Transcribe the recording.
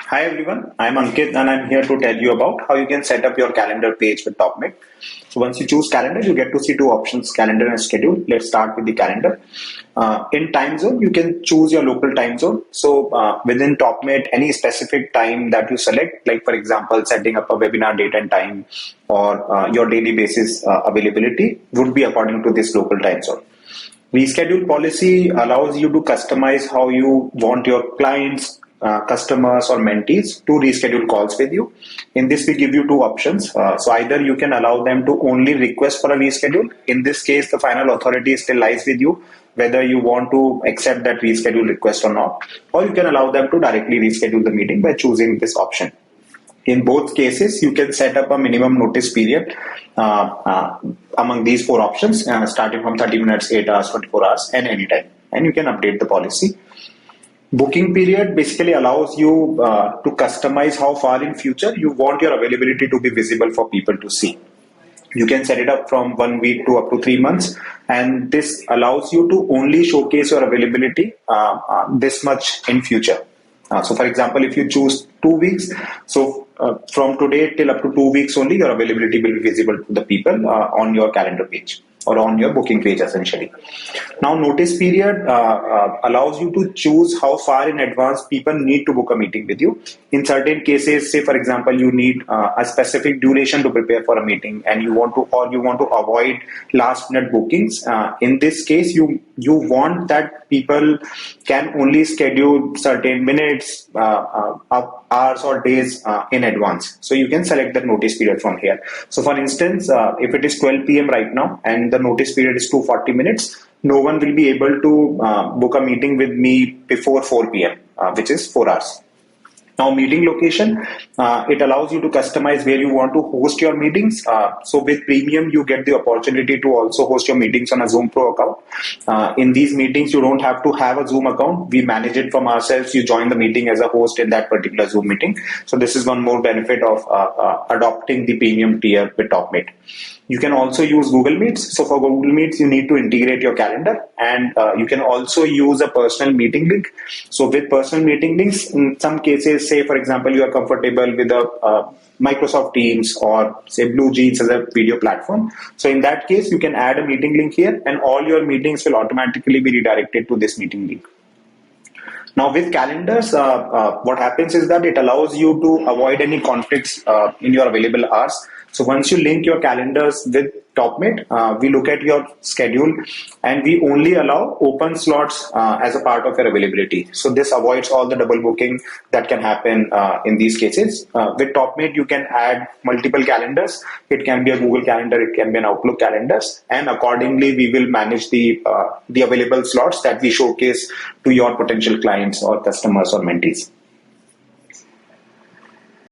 Hi everyone, I'm Ankit and I'm here to tell you about how you can set up your calendar page with Topmate. So once you choose calendar, you get to see two options, calendar and schedule. Let's start with the calendar. In time zone, you can choose your local time zone. So within Topmate, any specific time that you select, like for example, setting up a webinar date and time or your daily basis availability would be according to this local time zone. Reschedule policy allows you to customize how you want your clients, customers, or mentees to reschedule calls with you. In this, we give you two options. So either you can allow them to only request for a reschedule. In this case, the final authority still lies with you, whether you want to accept that reschedule request or not, or you can allow them to directly reschedule the meeting by choosing this option. In both cases, you can set up a minimum notice period among these four options, starting from 30 minutes, 8 hours, 24 hours, and anytime. And you can update the policy. Booking period basically allows you to customize how far in future you want your availability to be visible for people to see. You can set it up from 1 week to up to 3 months, and this allows you to only showcase your availability this much in future. So for example, if you choose 2 weeks, so from today till up to 2 weeks only, your availability will be visible to the people on your calendar page or on your booking page essentially. Now notice period allows you to choose how far in advance people need to book a meeting with you. In certain cases, say for example, you need a specific duration to prepare for a meeting and you want to avoid last minute bookings. In this case, you want that people can only schedule certain minutes, hours or days in advance. So you can select the notice period from here. So for instance, if it is 12 p.m. right now and the notice period is 240 minutes, no one will be able to book a meeting with me before 4 p.m., which is 4 hours. Now, meeting location, it allows you to customize where you want to host your meetings. So with Premium, you get the opportunity to also host your meetings on a Zoom Pro account. In these meetings, you don't have to have a Zoom account. We manage it from ourselves. You join the meeting as a host in that particular Zoom meeting. So this is one more benefit of adopting the Premium tier with Topmate. You can also use Google Meets. So for Google Meets, you need to integrate your calendar, and you can also use a personal meeting link. So with personal meeting links, in some cases, say for example, you are comfortable with a Microsoft Teams or say Blue Jeans as a video platform. So in that case, you can add a meeting link here and all your meetings will automatically be redirected to this meeting link. Now with calendars, what happens is that it allows you to avoid any conflicts in your available hours. So once you link your calendars with Topmate, we look at your schedule and we only allow open slots as a part of your availability. So this avoids all the double booking that can happen in these cases. With Topmate, you can add multiple calendars. It can be a Google Calendar, it can be an Outlook calendars, and accordingly we will manage the available slots that we showcase to your potential clients or customers or mentees.